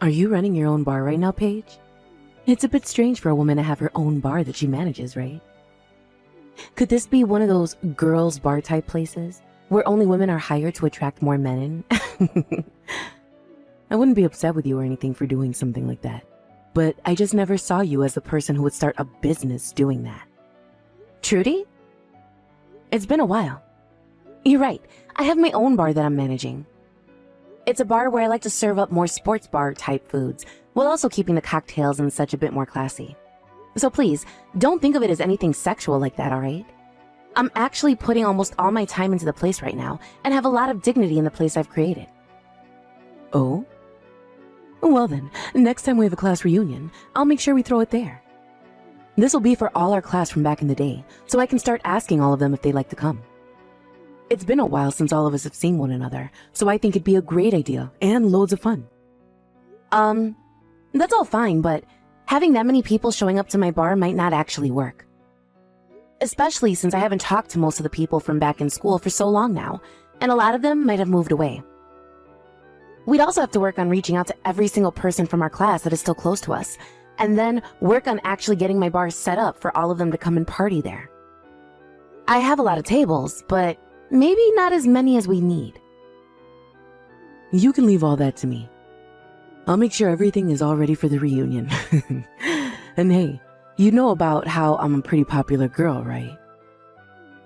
Are you running your own bar right now, Paige? It's a bit strange for a woman to have her own bar that she manages, right? Could this be one of those girls' bar type places where only women are hired to attract more men in? I wouldn't be upset with you or anything for doing something like that, but I just never saw you as the person who would start a business doing that. Trudy? It's been a while. You're right, I have my own bar that I'm managing. It's a bar where I like to serve up more sports bar type foods, while also keeping the cocktails and such a bit more classy. So please, don't think of it as anything sexual like that, alright? I'm actually putting almost all my time into the place right now, and have a lot of dignity in the place I've created. Oh? Well then, next time we have a class reunion, I'll make sure we throw it there. This will be for all our class from back in the day, so I can start asking all of them if they'd like to come. It's been a while since all of us have seen one another, so I think it'd be a great idea, and loads of fun. That's all fine, but having that many people showing up to my bar might not actually work. Especially since I haven't talked to most of the people from back in school for so long now, and a lot of them might have moved away. We'd also have to work on reaching out to every single person from our class that is still close to us, and then work on actually getting my bar set up for all of them to come and party there. I have a lot of tables, but maybe not as many as we need. You can leave all that to me. I'll make sure everything is all ready for the reunion. And hey, you know about how I'm a pretty popular girl, right?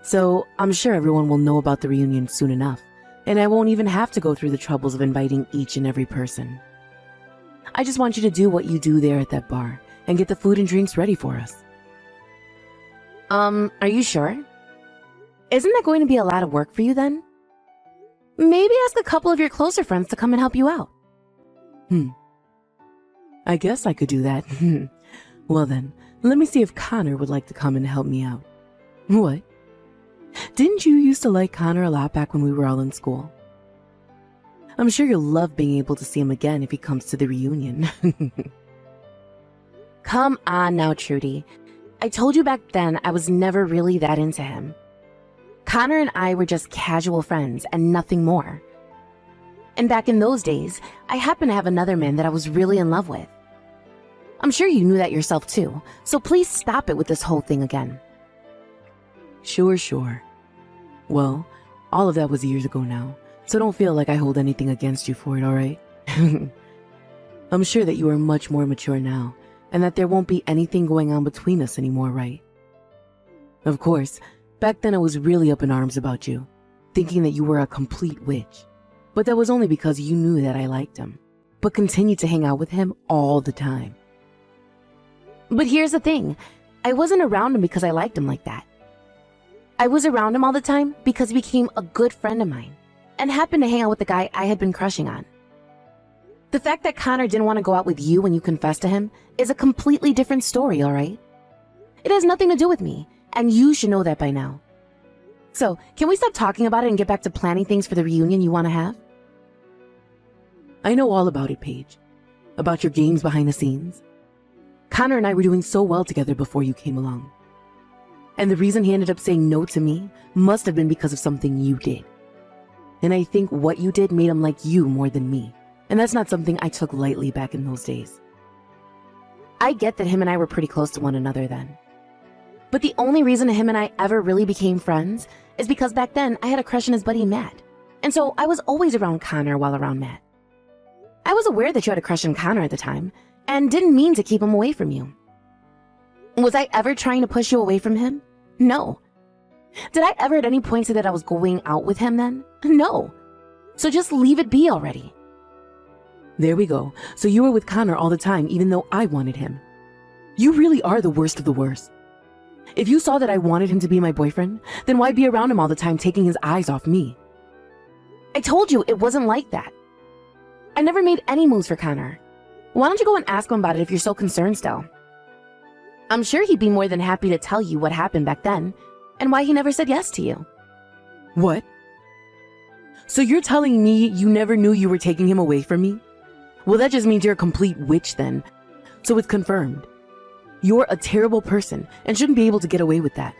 So I'm sure everyone will know about the reunion soon enough, and I won't even have to go through the troubles of inviting each and every person. I just want you to do what you do there at that bar, and get the food and drinks ready for us. Are you sure? Isn't that going to be a lot of work for you then? Maybe ask a couple of your closer friends to come and help you out. I guess I could do that. Well then, let me see if Connor would like to come and help me out. What? Didn't you used to like Connor a lot back when we were all in school? I'm sure you'll love being able to see him again if he comes to the reunion. Come on now, Trudy. I told you back then I was never really that into him. Connor and I were just casual friends and nothing more. And back in those days, I happened to have another man that I was really in love with. I'm sure you knew that yourself too, so please stop it with this whole thing again. Sure. Well, all of that was years ago now, so don't feel like I hold anything against you for it, alright? I'm sure that you are much more mature now, and that there won't be anything going on between us anymore, right? Of course, back then I was really up in arms about you, thinking that you were a complete witch. But that was only because you knew that I liked him, but continued to hang out with him all the time. But here's the thing, I wasn't around him because I liked him like that. I was around him all the time because he became a good friend of mine, and happened to hang out with the guy I had been crushing on. The fact that Connor didn't want to go out with you when you confessed to him is a completely different story, alright? It has nothing to do with me, and you should know that by now. So, can we stop talking about it and get back to planning things for the reunion you want to have? I know all about it, Paige. About your games behind the scenes. Connor and I were doing so well together before you came along. And the reason he ended up saying no to me must have been because of something you did. And I think what you did made him like you more than me. And that's not something I took lightly back in those days. I get that him and I were pretty close to one another then. But the only reason him and I ever really became friends is because back then I had a crush on his buddy Matt. And so I was always around Connor while around Matt. I was aware that you had a crush on Connor at the time, and didn't mean to keep him away from you. Was I ever trying to push you away from him? No. Did I ever at any point say that I was going out with him then? No. So just leave it be already. There we go. So you were with Connor all the time even though I wanted him. You really are the worst of the worst. If you saw that I wanted him to be my boyfriend, then why be around him all the time taking his eyes off me? I told you it wasn't like that. I never made any moves for Connor. Why don't you go and ask him about it if you're so concerned still? I'm sure he'd be more than happy to tell you what happened back then, and why he never said yes to you. What? So you're telling me you never knew you were taking him away from me? Well, that just means you're a complete witch then. So it's confirmed. You're a terrible person and shouldn't be able to get away with that.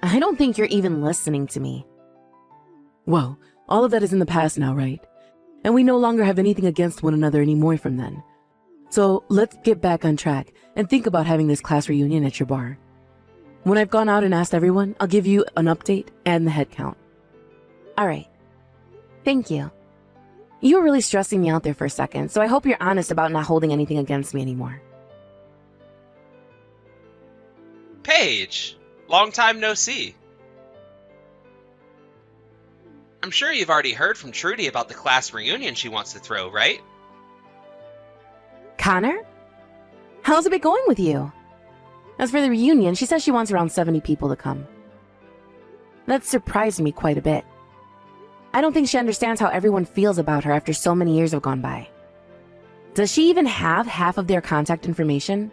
I don't think you're even listening to me. Well, all of that is in the past now, right? and we no longer have anything against one another anymore from then. So let's get back on track and think about having this class reunion at your bar. When I've gone out and asked everyone, I'll give you an update and the head count. All right. Thank you. You were really stressing me out there for a second, so I hope you're honest about not holding anything against me anymore. Paige, long time no see. I'm sure you've already heard from Trudy about the class reunion she wants to throw, right? Connor? How's it been going with you? As for the reunion, she says she wants around 70 people to come. That surprised me quite a bit. I don't think she understands how everyone feels about her after so many years have gone by. Does she even have half of their contact information?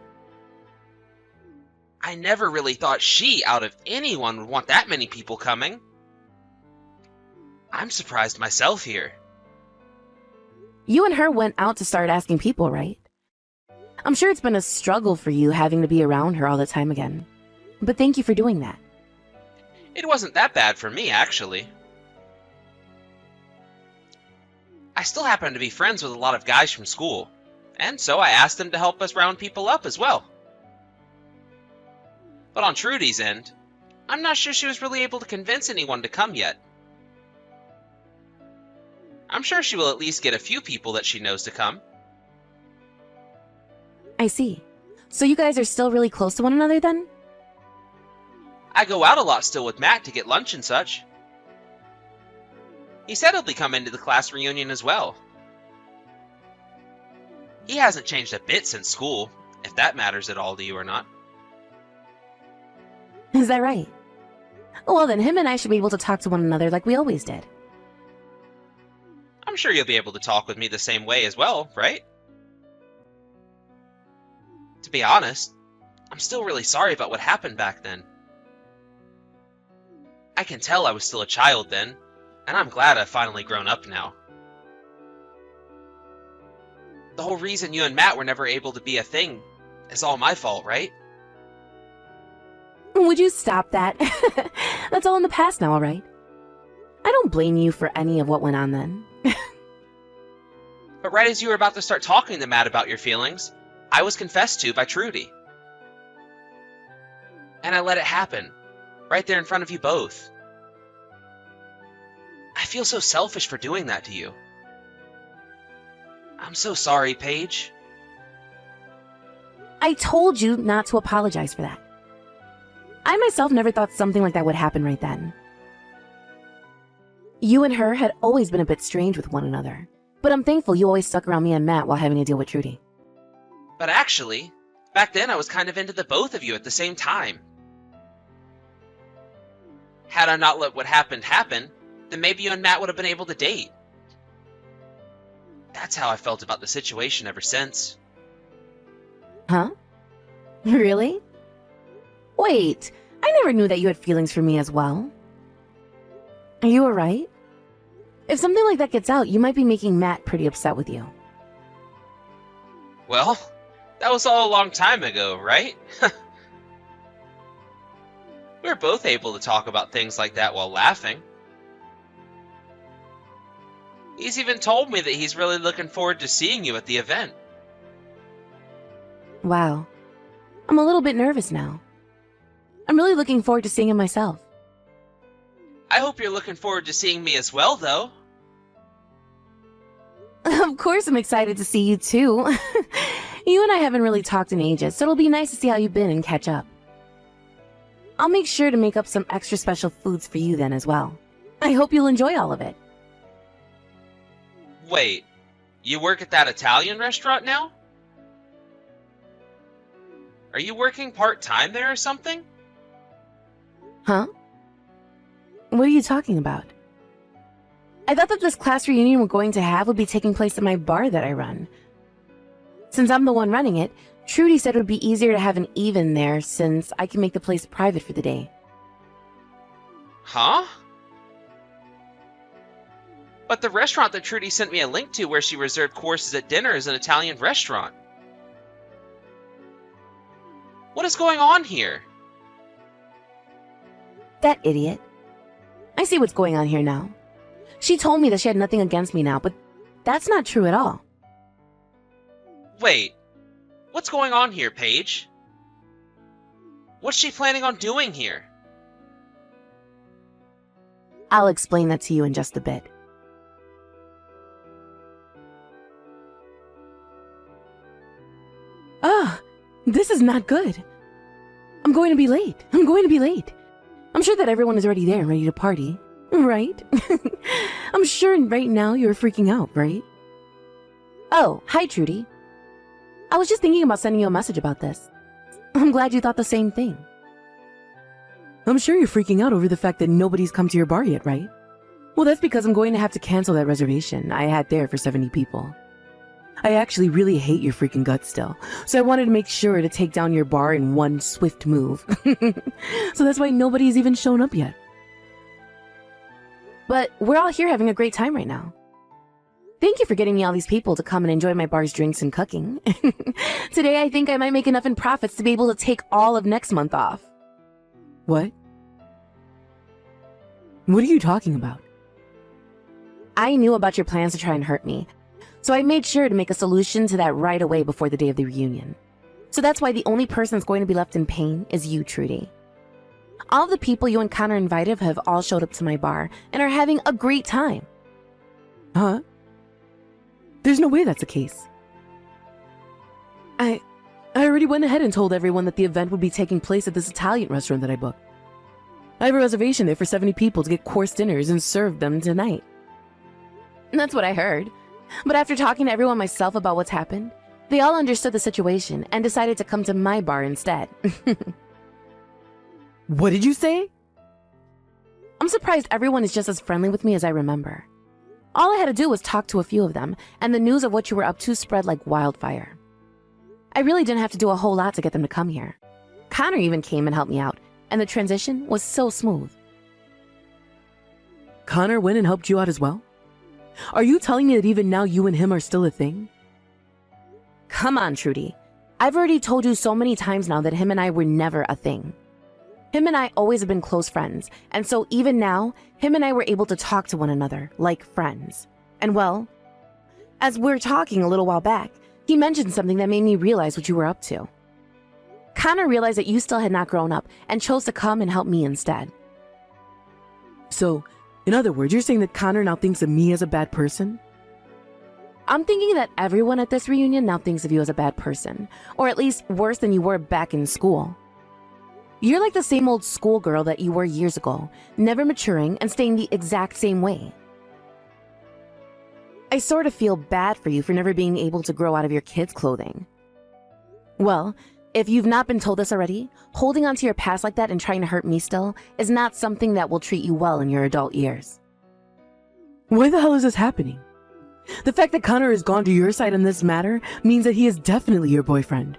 I never really thought she, out of anyone, would want that many people coming. I'm surprised myself here. You and her went out to start asking people, right? I'm sure it's been a struggle for you having to be around her all the time again. But thank you for doing that. It wasn't that bad for me, actually. I still happen to be friends with a lot of guys from school, and so I asked them to help us round people up as well. But on Trudy's end, I'm not sure she was really able to convince anyone to come yet. I'm sure she will at least get a few people that she knows to come. I see. So you guys are still really close to one another then? I go out a lot still with Matt to get lunch and such. He said he'll be coming to the class reunion as well. He hasn't changed a bit since school, if that matters at all to you or not. Is that right? Well then, him and I should be able to talk to one another like we always did. I'm sure you'll be able to talk with me the same way as well, right? To be honest, I'm still really sorry about what happened back then. I can tell I was still a child then, and I'm glad I've finally grown up now. The whole reason you and Matt were never able to be a thing is all my fault, right? Would you stop that? That's all in the past now, all right? I don't blame you for any of what went on then. But right as you were about to start talking to Matt about your feelings, I was confessed to by Trudy. And I let it happen, right there in front of you both. I feel so selfish for doing that to you. I'm so sorry, Paige. I told you not to apologize for that. I myself never thought something like that would happen right then. You and her had always been a bit strange with one another, but I'm thankful you always stuck around me and Matt while having to deal with Trudy. But actually, back then I was kind of into the both of you at the same time. Had I not let what happened happen, then maybe you and Matt would have been able to date. That's how I felt about the situation ever since. Huh? Really? Wait, I never knew that you had feelings for me as well. Are you alright? If something like that gets out, you might be making Matt pretty upset with you. Well, that was all a long time ago, right? We were both able to talk about things like that while laughing. He's even told me that he's really looking forward to seeing you at the event. Wow. I'm a little bit nervous now. I'm really looking forward to seeing him myself. I hope you're looking forward to seeing me as well, though. Of course I'm excited to see you too. You and I haven't really talked in ages, so it'll be nice to see how you've been and catch up. I'll make sure to make up some extra special foods for you then as well. I hope you'll enjoy all of it. Wait, you work at that Italian restaurant now? Are you working part-time there or something? Huh? What are you talking about? I thought that this class reunion we're going to have would be taking place at my bar that I run. Since I'm the one running it, Trudy said it would be easier to have an even there since I can make the place private for the day. Huh? But the restaurant that Trudy sent me a link to where she reserved courses at dinner is an Italian restaurant. What is going on here? That idiot. I see what's going on here now. She told me that she had nothing against me now, but That's not true at all. Wait, what's going on here, Paige? What's she planning on doing here? I'll explain that to you in just a bit. Ah, this is not good. I'm going to be late. I'm sure that everyone is already there and ready to party, right? I'm sure right now you're freaking out, right? Oh, hi, Trudy. I was just thinking about sending you a message about this. I'm glad you thought the same thing. I'm sure you're freaking out over the fact that nobody's come to your bar yet, right? Well, that's because I'm going to have to cancel that reservation I had there for 70 people. I actually really hate your freaking guts still, so I wanted to make sure to take down your bar in one swift move. So that's why nobody's even shown up yet. But we're all here having a great time right now. Thank you for getting me all these people to come and enjoy my bar's drinks and cooking. Today I think I might make enough in profits to be able to take all of next month off. What? What are you talking about? I knew about your plans to try and hurt me, so I made sure to make a solution to that right away before the day of the reunion. So that's why the only person that's going to be left in pain is you, Trudy. All of the people you and Connor invited have all showed up to my bar and are having a great time. Huh? There's no way that's the case. I already went ahead and told everyone that the event would be taking place at this Italian restaurant that I booked. I have a reservation there for 70 people to get course dinners and serve them tonight. That's what I heard. But after talking to everyone myself about what's happened, they all understood the situation and decided to come to my bar instead. What did you say? I'm surprised everyone is just as friendly with me as I remember. All I had to do was talk to a few of them, and the news of what you were up to spread like wildfire. I really didn't have to do a whole lot to get them to come here. Connor even came and helped me out, and the transition was so smooth. Connor went and helped you out as well? Are you telling me that even now you and him are still a thing? Come on, Trudy. I've already told you so many times now that him and I were never a thing. Him and I always have been close friends, and so even now, him and I were able to talk to one another like friends. And well, as we were talking a little while back, he mentioned something that made me realize what you were up to. Connor realized that you still had not grown up and chose to come and help me instead. So, in other words, you're saying that Connor now thinks of me as a bad person? I'm thinking that everyone at this reunion now thinks of you as a bad person, or at least worse than you were back in school. You're like the same old schoolgirl that you were years ago, never maturing and staying the exact same way. I sort of feel bad for you for never being able to grow out of your kids' clothing. Well, if you've not been told this already, holding on to your past like that and trying to hurt me still is not something that will treat you well in your adult years. Why the hell is this happening? The fact that Connor has gone to your side on this matter means that he is definitely your boyfriend.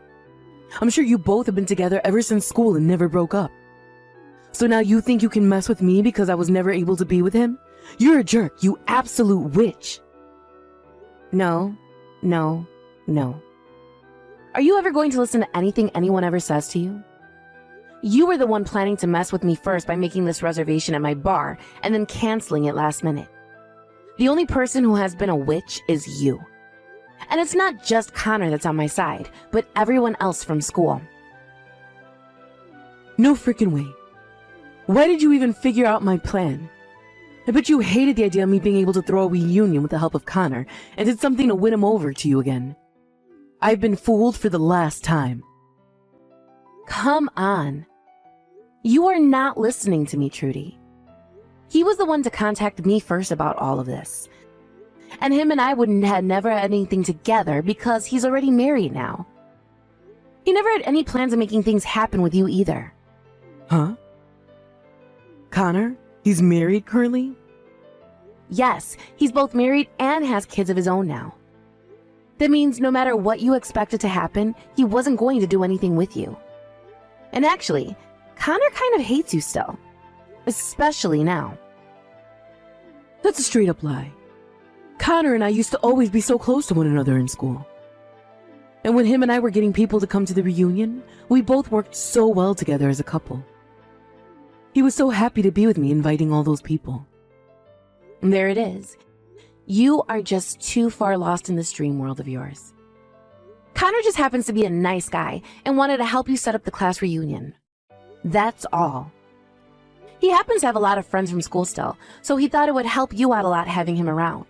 I'm sure you both have been together ever since school and never broke up. So now you think you can mess with me because I was never able to be with him? You're a jerk, you absolute witch. No. Are you ever going to listen to anything anyone ever says to you? You were the one planning to mess with me first by making this reservation at my bar and then canceling it last minute. The only person who has been a witch is you. And it's not just Connor that's on my side, but everyone else from school. No freaking way. Why did you even figure out my plan? I bet you hated the idea of me being able to throw a reunion with the help of Connor and did something to win him over to you again. I've been fooled for the last time. Come on. You are not listening to me, Trudy. He was the one to contact me first about all of this. And him and I wouldn't have never had anything together because he's already married now. He never had any plans of making things happen with you either. Huh? Connor? He's married currently? Yes, he's both married and has kids of his own now. That means no matter what you expected to happen, he wasn't going to do anything with you. And actually, Connor kind of hates you still. Especially now. That's a straight up lie. Connor and I used to always be so close to one another in school. And when him and I were getting people to come to the reunion, we both worked so well together as a couple. He was so happy to be with me inviting all those people. And there it is. You are just too far lost in this dream world of yours. Connor just happens to be a nice guy and wanted to help you set up the class reunion. That's all. He happens to have a lot of friends from school still, so he thought it would help you out a lot having him around.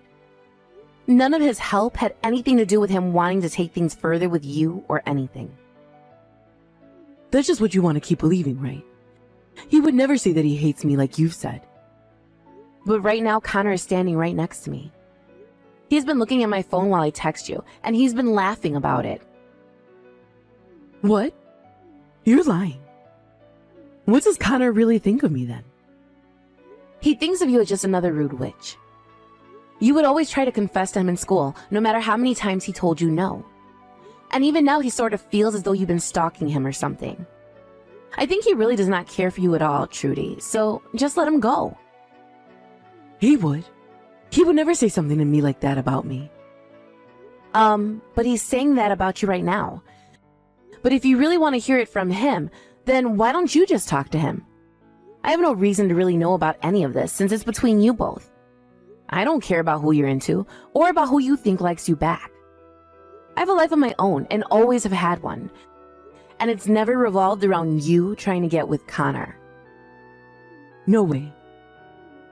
None of his help had anything to do with him wanting to take things further with you or anything. That's just what you want to keep believing, right? He would never say that he hates me like you've said. But right now, Connor is standing right next to me. He's been looking at my phone while I text you, and he's been laughing about it. What? You're lying. What does Connor really think of me then? He thinks of you as just another rude witch. You would always try to confess to him in school, no matter how many times he told you no. And even now he sort of feels as though you've been stalking him or something. I think he really does not care for you at all, Trudy, so just let him go. He would. He would never say something to me like that about me. But he's saying that about you right now. But if you really want to hear it from him, then why don't you just talk to him? I have no reason to really know about any of this since it's between you both. I don't care about who you're into or about who you think likes you back. I have a life of my own and always have had one. And it's never revolved around you trying to get with Connor. No way.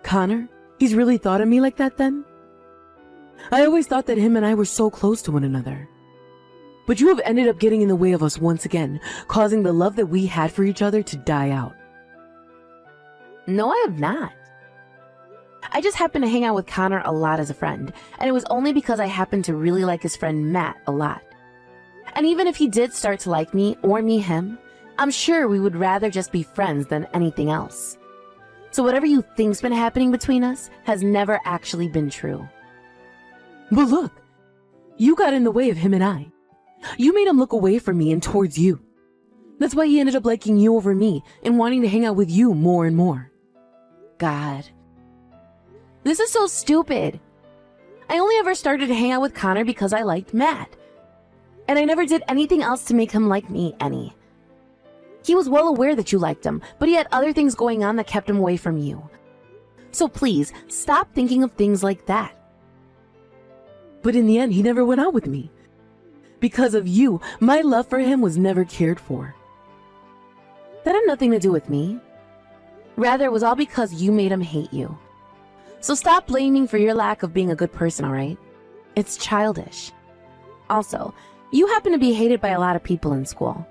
Connor? He's really thought of me like that then? I always thought that him and I were so close to one another. But you have ended up getting in the way of us once again, causing the love that we had for each other to die out. No, I have not. I just happened to hang out with Connor a lot as a friend, and it was only because I happened to really like his friend Matt a lot. And even if he did start to like me or me him, I'm sure we would rather just be friends than anything else. So whatever you think's been happening between us has never actually been true. But look, you got in the way of him and I. You made him look away from me and towards you. That's why he ended up liking you over me and wanting to hang out with you more and more. God. This is so stupid. I only ever started to hang out with Connor because I liked Matt. And I never did anything else to make him like me any. He was well aware that you liked him, but he had other things going on that kept him away from you. So please, stop thinking of things like that. But in the end, he never went out with me. Because of you, my love for him was never cared for. That had nothing to do with me. Rather, it was all because you made him hate you. So stop blaming for your lack of being a good person, alright? It's childish. Also, you happen to be hated by a lot of people in school.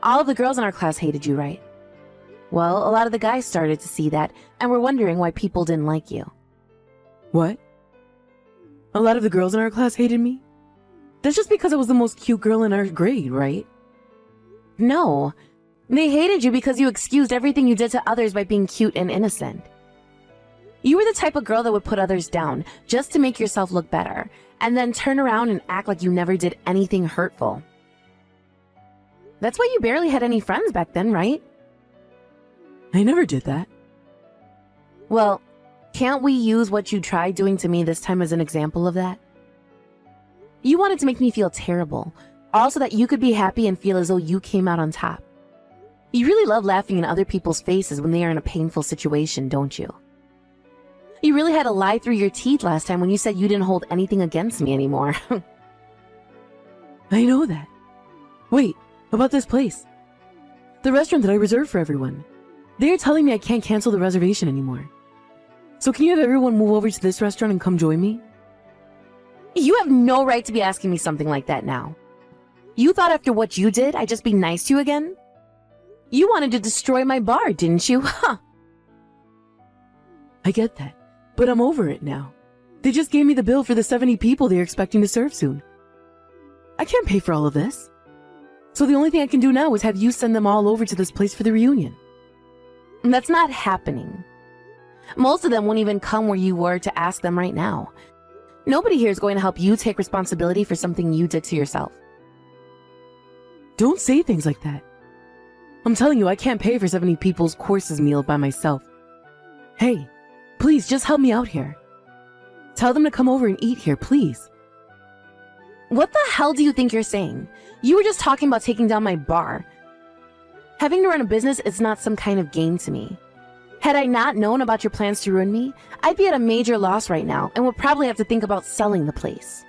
All of the girls in our class hated you, right? Well, a lot of the guys started to see that and were wondering why people didn't like you. What? A lot of the girls in our class hated me? That's just because I was the most cute girl in our grade, right? No. They hated you because you excused everything you did to others by being cute and innocent. You were the type of girl that would put others down just to make yourself look better, and then turn around and act like you never did anything hurtful. That's why you barely had any friends back then, right? I never did that. Well, can't we use what you tried doing to me this time as an example of that? You wanted to make me feel terrible, all so that you could be happy and feel as though you came out on top. You really love laughing in other people's faces when they are in a painful situation, don't you? You really had to lie through your teeth last time when you said you didn't hold anything against me anymore. I know that. Wait, about this place. The restaurant that I reserved for everyone. They're telling me I can't cancel the reservation anymore. So can you have everyone move over to this restaurant and come join me? You have no right to be asking me something like that now. You thought after what you did, I'd just be nice to you again? You wanted to destroy my bar, didn't you? Huh? I get that, but I'm over it now. They just gave me the bill for the 70 people they're expecting to serve soon. I can't pay for all of this. So the only thing I can do now is have you send them all over to this place for the reunion. That's not happening. Most of them won't even come where you were to ask them right now. Nobody here is going to help you take responsibility for something you did to yourself. Don't say things like that. I'm telling you, I can't pay for 70 people's courses meal by myself. Hey, please just help me out here. Tell them to come over and eat here, please. What the hell do you think you're saying? You were just talking about taking down my bar. Having to run a business is not some kind of game to me. Had I not known about your plans to ruin me, I'd be at a major loss right now and would probably have to think about selling the place.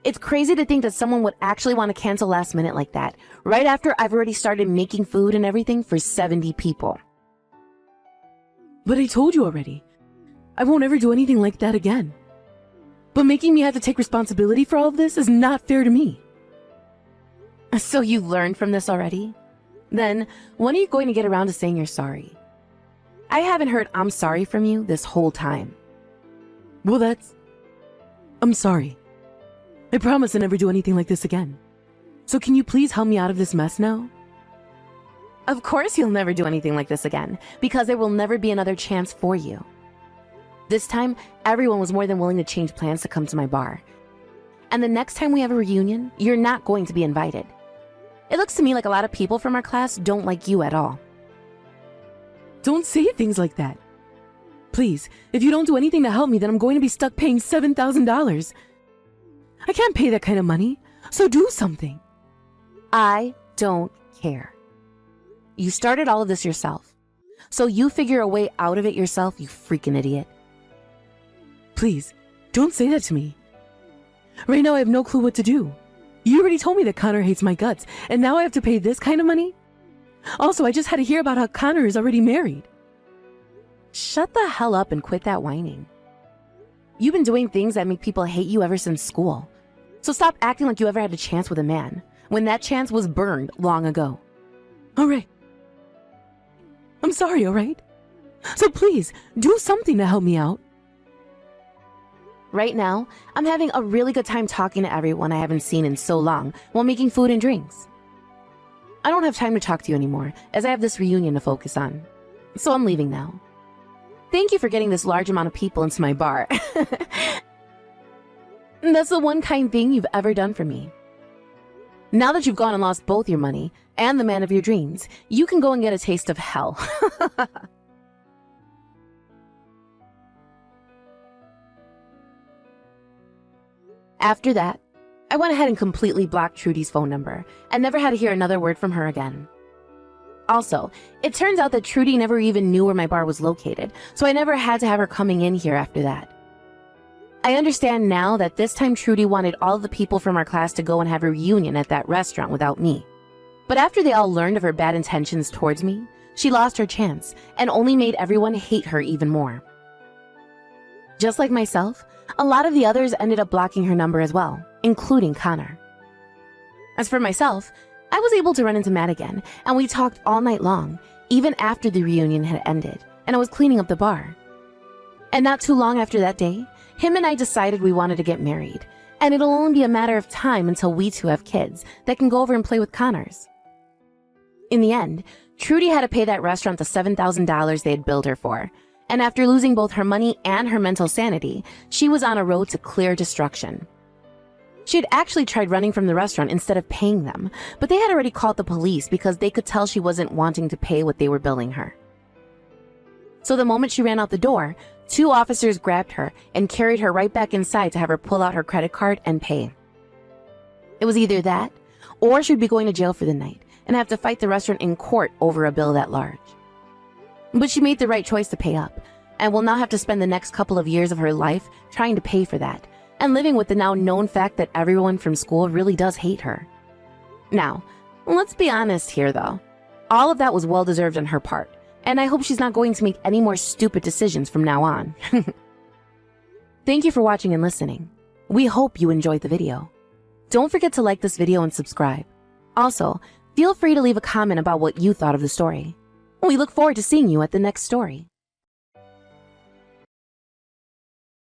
It's crazy to think that someone would actually want to cancel last minute like that, right after I've already started making food and everything for 70 people. But I told you already. I won't ever do anything like that again. But making me have to take responsibility for all of this is not fair to me. So you've learned from this already? Then, when are you going to get around to saying you're sorry? I haven't heard "I'm sorry" from you this whole time. Well, I'm sorry. I promise to never do anything like this again. So can you please help me out of this mess now? Of course you'll never do anything like this again, because there will never be another chance for you. This time, everyone was more than willing to change plans to come to my bar. And the next time we have a reunion, you're not going to be invited. It looks to me like a lot of people from our class don't like you at all. Don't say things like that. Please, if you don't do anything to help me, then I'm going to be stuck paying $7,000. I can't pay that kind of money, so do something. I don't care. You started all of this yourself, so you figure a way out of it yourself, you freaking idiot. Please, don't say that to me. Right now I have no clue what to do. You already told me that Connor hates my guts, and now I have to pay this kind of money? Also, I just had to hear about how Connor is already married. Shut the hell up and quit that whining. You've been doing things that make people hate you ever since school. So stop acting like you ever had a chance with a man, when that chance was burned long ago. Alright. I'm sorry, alright? So please, do something to help me out. Right now, I'm having a really good time talking to everyone I haven't seen in so long while making food and drinks. I don't have time to talk to you anymore, as I have this reunion to focus on. So I'm leaving now. Thank you for getting this large amount of people into my bar. That's the one kind thing you've ever done for me. Now that you've gone and lost both your money and the man of your dreams, you can go and get a taste of hell. After that, I went ahead and completely blocked Trudy's phone number and never had to hear another word from her again. Also, it turns out that Trudy never even knew where my bar was located, so I never had to have her coming in here after that. I understand now that this time Trudy wanted all of the people from our class to go and have a reunion at that restaurant without me. But after they all learned of her bad intentions towards me, she lost her chance and only made everyone hate her even more. Just like myself, a lot of the others ended up blocking her number as well, including Connor. As for myself, I was able to run into Matt again, and we talked all night long, even after the reunion had ended, and I was cleaning up the bar. And not too long after that day, him and I decided we wanted to get married, and it'll only be a matter of time until we two have kids that can go over and play with Connors. In the end, Trudy had to pay that restaurant the $7,000 they had billed her for, and after losing both her money and her mental sanity, she was on a road to clear destruction. She had actually tried running from the restaurant instead of paying them, but they had already called the police because they could tell she wasn't wanting to pay what they were billing her. So the moment she ran out the door, 2 officers grabbed her and carried her right back inside to have her pull out her credit card and pay. It was either that, or she'd be going to jail for the night and have to fight the restaurant in court over a bill that large. But she made the right choice to pay up, and will now have to spend the next couple of years of her life trying to pay for that, and living with the now known fact that everyone from school really does hate her. Now, let's be honest here though. All of that was well deserved on her part, and I hope she's not going to make any more stupid decisions from now on. Thank you for watching and listening. We hope you enjoyed the video. Don't forget to like this video and subscribe. Also, feel free to leave a comment about what you thought of the story. We look forward to seeing you at the next story.